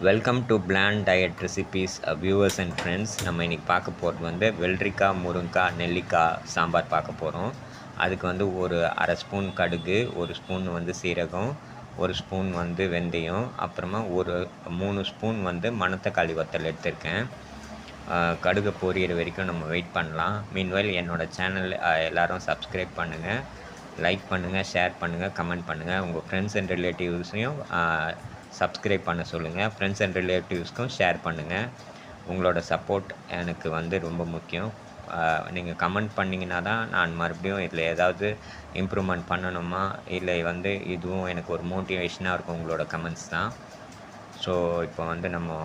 Welcome to plan diet recipes viewers and friends. நம்ம இன்றைக்கி பார்க்க போகிறது வந்து வெள்ளரிக்காய், முருங்கைக்காய், நெல்லிக்காய் சாம்பார் பார்க்க போகிறோம். அதுக்கு வந்து ஒரு அரை ஸ்பூன் கடுகு, ஒரு ஸ்பூன் வந்து சீரகம், ஒரு ஸ்பூன் வந்து வெந்தயம், அப்புறமா ஒரு 3 ஸ்பூன் வந்து மணத்தக்காளி வத்தல் எடுத்திருக்கேன். கடுகு பொரியிற வரைக்கும் நம்ம வெயிட் பண்ணலாம். மீன்வைல் என்னோடய சேனல் எல்லோரும் சப்ஸ்கிரைப் பண்ணுங்கள், லைக் பண்ணுங்கள், ஷேர் பண்ணுங்கள், கமெண்ட் பண்ணுங்கள். உங்கள் ஃப்ரெண்ட்ஸ் அண்ட் ரிலேட்டிவ்ஸையும் சப்ஸ்கிரைப் பண்ண சொல்லுங்கள். ஃப்ரெண்ட்ஸ் அண்ட் ரிலேட்டிவ்ஸ்க்கும் ஷேர் பண்ணுங்கள். உங்களோட சப்போர்ட் எனக்கு வந்து ரொம்ப முக்கியம். நீங்கள் கமெண்ட் பண்ணிங்கன்னா தான் நான் மறுபடியும் இதில் ஏதாவது இம்ப்ரூவ்மெண்ட் பண்ணணுமா, இல்லை வந்து இதுவும் எனக்கு ஒரு மோட்டிவேஷனாக இருக்கும் உங்களோட கமெண்ட்ஸ் தான். ஸோ இப்போ வந்து நம்ம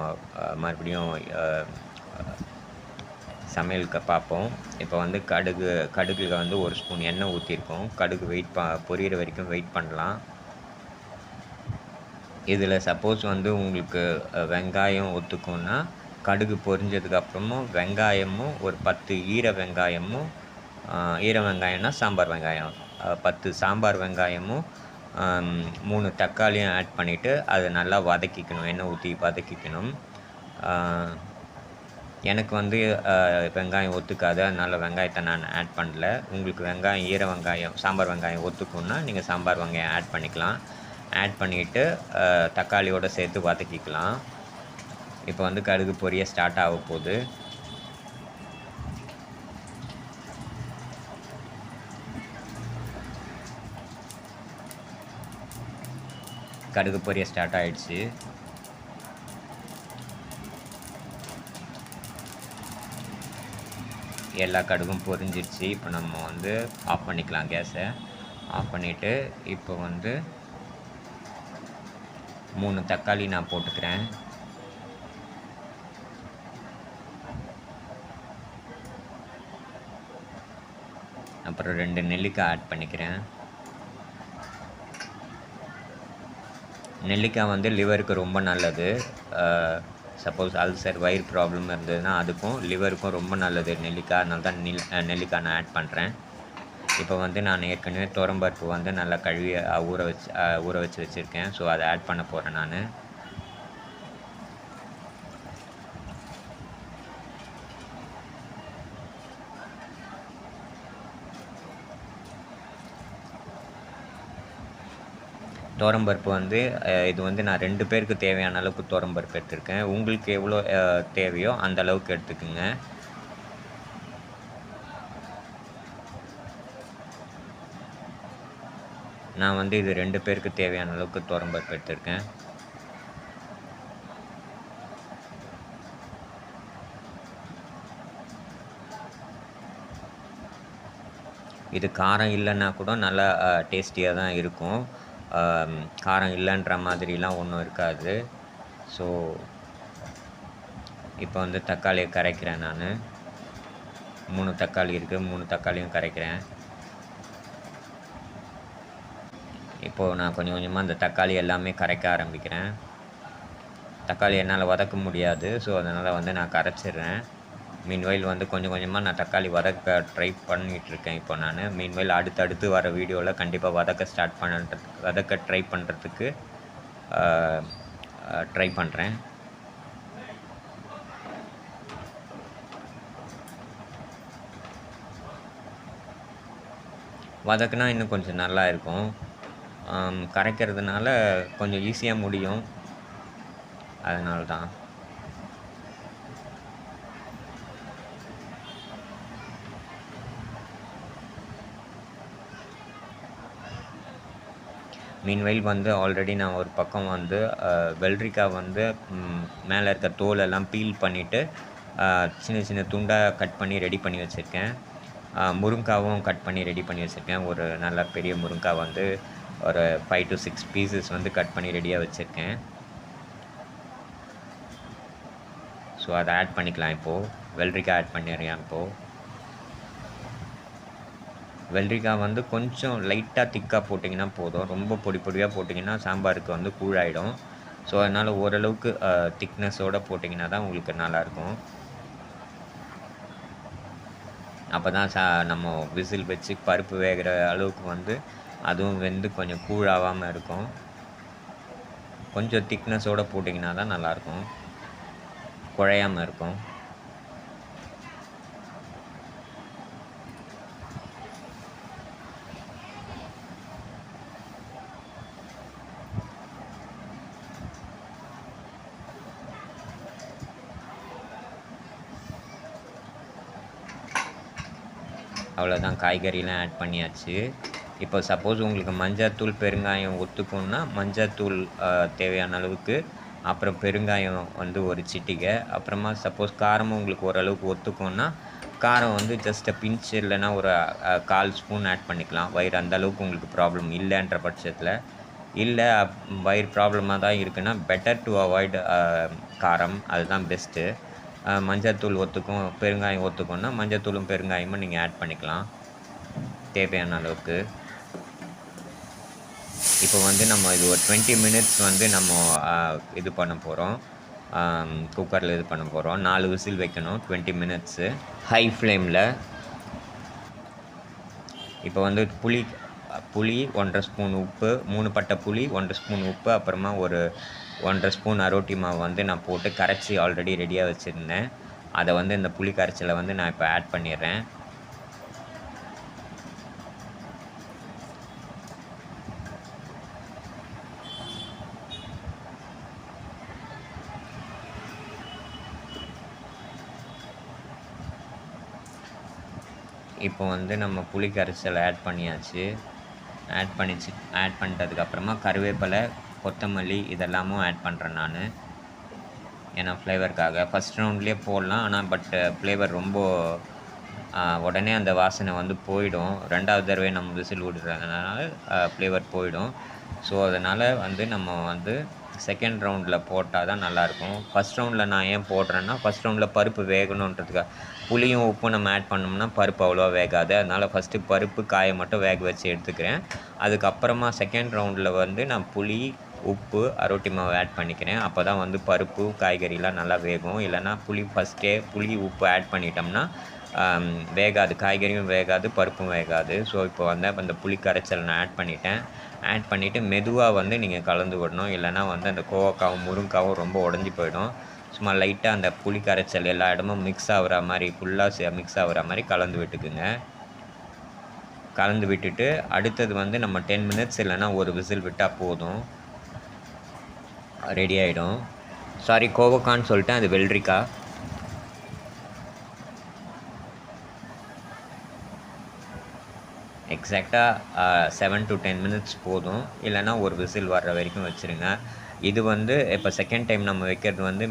மறுபடியும் சமையலுக்கு பார்ப்போம். இப்போ வந்து கடுகுல வந்து ஒரு ஸ்பூன் எண்ணெய் ஊற்றிருக்கோம். கடுகு பொரியிற வரைக்கும் வெயிட் பண்ணலாம். இதில் சப்போஸ் வந்து உங்களுக்கு வெங்காயம் ஒத்துக்கும்னா கடுகு பொரிஞ்சதுக்கப்புறமும் வெங்காயமும் ஒரு 10 ஈர வெங்காயம்னா சாம்பார் வெங்காயம் 10 சாம்பார் வெங்காயமும் 3 தக்காளியும் ஆட் பண்ணிவிட்டு அதை நல்லா வதக்கிக்கணும். எண்ணெய் ஊற்றி வதக்கிக்கணும். எனக்கு வந்து வெங்காயம் ஒத்துக்காது, அதனால் வெங்காயத்தை நான் ஆட் பண்ணல. உங்களுக்கு ஈர வெங்காயம் சாம்பார் வெங்காயம் ஒத்துக்குன்னா நீங்கள் சாம்பார் வெங்காயம் ஆட் பண்ணிக்கலாம். ஆட் பண்ணிவிட்டு தக்காளியோடு சேர்த்து வதக்கிக்கலாம். இப்போ வந்து கடுகு பொரிய ஸ்டார்ட் ஆக போகுது. கடுகு பொரிய ஸ்டார்ட் ஆகிடுச்சு. எல்லா கடுகும் பொரிஞ்சிடுச்சு. இப்போ நம்ம வந்து ஆஃப் பண்ணிக்கலாம். கேஸை ஆஃப் பண்ணிவிட்டு இப்போ வந்து 3 தக்காளி நான் போட்டுக்கிறேன். அப்புறம் 2 நெல்லிக்காய் ஆட் பண்ணிக்கிறேன். நெல்லிக்காய் வந்து லிவருக்கு ரொம்ப நல்லது. சப்போஸ் அல்சர், வயிறு ப்ராப்ளம் இருந்ததுன்னா அதுக்கும் லிவருக்கும் ரொம்ப நல்லது நெல்லிக்காய். அதனால தான் நெல்லிக்காய் நான் ஆட் பண்ணுறேன். இப்போ வந்து நான் ஏற்கனவே துவரம்பருப்பு வந்து நல்லா கழுவி ஊற வச்சு வச்சுருக்கேன். ஸோ அதை ஆட் பண்ண போகிறேன் நான். துவரம்பருப்பு வந்து இது வந்து நான் 2 பேருக்கு தேவையான அளவுக்கு துவரம்பருப்பு எடுத்துருக்கேன். உங்களுக்கு எவ்வளோ தேவையோ அந்த அளவுக்கு எடுத்துக்குங்க. நான் வந்து இது 2 பேருக்கு தேவையான அளவுக்கு துவரம்பருப்பு எடுத்திருக்கேன். இது காரம் இல்லைன்னா கூட நல்லா டேஸ்டியாக தான் இருக்கும். காரம் இல்லைன்ற மாதிரிலாம் ஒன்றும் இருக்காது. ஸோ இப்போ வந்து தக்காளியை கரைக்கிறேன் நான். 3 தக்காளி இருக்குது, 3 தக்காளியும் கரைக்கிறேன். இப்போது நான் கொஞ்சம் கொஞ்சமாக அந்த தக்காளி எல்லாமே கரைக்க ஆரம்பிக்கிறேன். தக்காளி என்னால் வதக்க முடியாது, ஸோ அதனால் வந்து நான் கரைச்சிடுறேன். மீன்வைல் வந்து கொஞ்சம் கொஞ்சமாக நான் தக்காளி வதக்க ட்ரை பண்ணிகிட்ருக்கேன் இப்போ நான். மீன்வைல் அடுத்தடுத்து வர வீடியோவில் கண்டிப்பாக வதக்க ட்ரை பண்ணுறதுக்கு ட்ரை பண்ணுறேன். வதக்குனா இன்னும் கொஞ்சம் நல்லா இருக்கும். கரைக்கிறதுனால கொஞ்சம் ஈஸியாக முடியும், அதனால தான். மீன்வைல் வந்து ஆல்ரெடி நான் ஒரு பக்கம் வந்து வெள்ளரிக்காய் வந்து மேலே இருக்க தோலெல்லாம் பீல் பண்ணிவிட்டு சின்ன சின்ன துண்டாக கட் பண்ணி ரெடி பண்ணி வச்சுருக்கேன். முருங்காவும் கட் பண்ணி ரெடி பண்ணி வச்சுருக்கேன். ஒரு நல்ல பெரிய முருங்காய் வந்து ஒரு 5 to 6 பீசஸ் வந்து கட் பண்ணி ரெடியாக வச்சுருக்கேன். ஸோ அதை ஆட் பண்ணிக்கலாம். இப்போது வெள்ளரிக்காய் ஆட் பண்ணிடுறேன். இப்போது வெள்ளரிக்காய் வந்து கொஞ்சம் லைட்டாக திக்காக போட்டிங்கன்னா போதும். ரொம்ப பொடியாக போட்டிங்கன்னா சாம்பாருக்கு வந்து கூழாயிடும். ஸோ அதனால் ஓரளவுக்கு திக்னஸோடு போட்டிங்கன்னா தான் உங்களுக்கு நல்லாயிருக்கும். அப்போ தான் நம்ம விசில் வச்சு பருப்பு வேகிற அளவுக்கு வந்து அதுவும் வெந்து கொஞ்சம் கூழாகாமல் இருக்கும். கொஞ்சம் திக்னஸோடு போட்டிங்கன்னா தான் நல்லாயிருக்கும், குழையாமல் இருக்கும். அவ்வளோதான், காய்கறிலாம் ஆட் பண்ணியாச்சு. இப்போ சப்போஸ் உங்களுக்கு மஞ்சள்தூள் பெருங்காயம் ஒத்துக்கும்னா மஞ்சள்தூள் தேவையான அளவுக்கு, அப்புறம் பெருங்காயம் வந்து ஒரு சிட்டிகை, அப்புறமா சப்போஸ் காரமும் உங்களுக்கு ஓரளவுக்கு ஒத்துக்கும்னா காரம் வந்து ஜஸ்ட் பிஞ்ச் இல்லைன்னா ஒரு 1/4 ஸ்பூன் ஆட் பண்ணிக்கலாம். வயிறு அந்தளவுக்கு உங்களுக்கு ப்ராப்ளம் இல்லைன்ற பட்சத்தில். இல்லை வயிறு ப்ராப்ளமாக தான் இருக்குன்னா பெட்டர் டு அவாய்ட் காரம், அதுதான் பெஸ்ட்டு. மஞ்சள்தூள் ஒத்துக்கும் பெருங்காயம் ஒத்துக்கும்னா மஞ்சள்தூளும் பெருங்காயமும் நீங்கள் ஆட் பண்ணிக்கலாம் தேவையான அளவுக்கு. இப்போ வந்து நம்ம இது ஒரு 20 மினிட்ஸ் வந்து நம்ம இது பண்ண போகிறோம், குக்கரில் இது பண்ண போகிறோம். 4 விசில் வைக்கணும், 20 மினிட்ஸு ஹை ஃப்ளேமில். இப்போ வந்து புளி 1.5 ஸ்பூன் உப்பு, 3 பட்டை புளி, 1 ஸ்பூன் உப்பு, அப்புறமா ஒரு 1.5 ஸ்பூன் அரோட்டி மாவு வந்து நான் போட்டு கரைச்சி ஆல்ரெடி ரெடியாக வச்சுருந்தேன். அதை வந்து இந்த புளி கரைச்சலை வந்து நான் இப்போ ஆட் பண்ணிடுறேன். இப்போ வந்து நம்ம புளி கரைசல் ஆட் பண்ணியாச்சு. ஆட் பண்ணிட்டதுக்கப்புறமா கருவேப்பிலை, கொத்தமல்லி இதெல்லாமும் ஆட் பண்ணுறேன் நான், ஏன்னா ஃப்ளேவருக்காக. ஃபஸ்ட் ரவுண்ட்லேயே போடலாம், ஆனால் ஃப்ளேவர் ரொம்ப உடனே அந்த வாசனை வந்து போயிடும். 2வது தடவை நம்ம விசில் விடுறதுனால ஃப்ளேவர் போயிடும். ஸோ அதனால் வந்து நம்ம வந்து செகண்ட் ரவுண்டில் போட்டால் தான் நல்லாயிருக்கும். ஃபஸ்ட் ரவுண்டில் நான் ஏன் போடுறேன்னா, ஃபஸ்ட் ரவுண்டில் பருப்பு வேகணுன்றதுக்காக. புளியும் உப்பும் நம்ம ஆட் பண்ணோம்னா பருப்பு அவ்வளோவா வேகாது, அதனால் ஃபஸ்ட்டு பருப்பு காயை மட்டும் வேக வச்சு எடுத்துக்கிறேன். அதுக்கப்புறமா செகண்ட் ரவுண்டில் வந்து நான் புளி, உப்பு, அரோட்டி மாவு ஆட் பண்ணிக்கிறேன். அப்போ தான் வந்து பருப்பு காய்கறிலாம் நல்லா வேகும். இல்லைனா ஃபஸ்ட்டே புளி உப்பு ஆட் பண்ணிட்டோம்னா வேகாது, காய்கறியும் வேகாது, பருப்பும் வேகாது. ஸோ இப்போ வந்து அந்த புளி கரைச்சல் நான் ஆட் பண்ணிவிட்டு மெதுவாக வந்து நீங்கள் கலந்து விடணும். இல்லைனா வந்து அந்த கோவக்காவும் முருங்காவும் ரொம்ப உடஞ்சி போயிடும். சும்மா லைட்டாக அந்த புளி கரைச்சல் எல்லா இடமும் மிக்ஸ் ஆகிற மாதிரி, ஃபுல்லாக மிக்ஸ் ஆகிற மாதிரி கலந்து விட்டுக்குங்க. கலந்து விட்டுட்டு அடுத்தது வந்து நம்ம 10 மினிட்ஸ் இல்லைனா ஒரு விசில் விட்டால் போதும், ரெடி ஆகிடும். சாரி, கோவக்கான்னு சொல்லிட்டேன், அது வெள்ளரிக்காய். எக்ஸாக்டாக 7 to 10 மினிட்ஸ் போதும், இல்லைனா ஒரு விசில் வர்ற வரைக்கும் வச்சுருங்க. இது வந்து இப்போ செகண்ட் டைம் நம்ம வைக்கிறது வந்து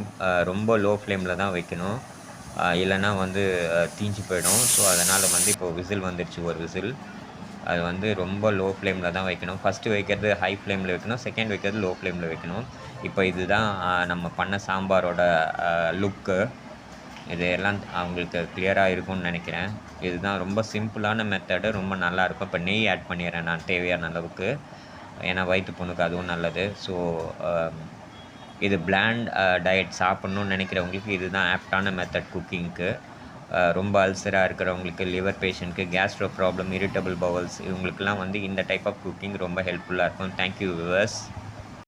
ரொம்ப லோ ஃப்ளேமில் தான் வைக்கணும், இல்லைனா வந்து தீஞ்சு போயிடும். ஸோ அதனால் வந்து இப்போது விசில் வந்துடுச்சு, ஒரு விசில். அது வந்து ரொம்ப லோ ஃப்ளேமில் தான் வைக்கணும். ஃபஸ்ட்டு வைக்கிறது ஹை ஃப்ளேமில் வைக்கணும், செகண்ட் வைக்கிறது லோ ஃப்ளேமில் வைக்கணும். இப்போ இதுதான் நம்ம பண்ண சாம்பாரோட லுக்கு. இது எல்லாம் அவங்களுக்கு கிளியராக இருக்கும்னு நினைக்கிறேன். இதுதான் ரொம்ப சிம்பிளான மெத்தடு, ரொம்ப நல்லாயிருக்கும். இப்போ நெய் ஆட் பண்ணிடுறேன் நான் தேவையான அளவுக்கு, ஏன்னா வயிற்று புண்ணுக்கு அதுவும் நல்லது. ஸோ இது பிளாண்ட் டயட் சாப்பிட்ணுன்னு நினைக்கிறவங்களுக்கு இதுதான் ஆப்டான மெத்தட் குக்கிங்க்கு. ரொம்ப அல்சராக இருக்கிறவங்களுக்கு, லிவர் பேஷண்ட்க்கு, கேஸ்ட்ரோ ப்ராப்ளம், இரிட்டபிள் பவல்ஸ், இவங்களுக்கெல்லாம் வந்து இந்த டைப் ஆஃப் குக்கிங் ரொம்ப ஹெல்ப்ஃபுல்லாக இருக்கும். Thank you viewers.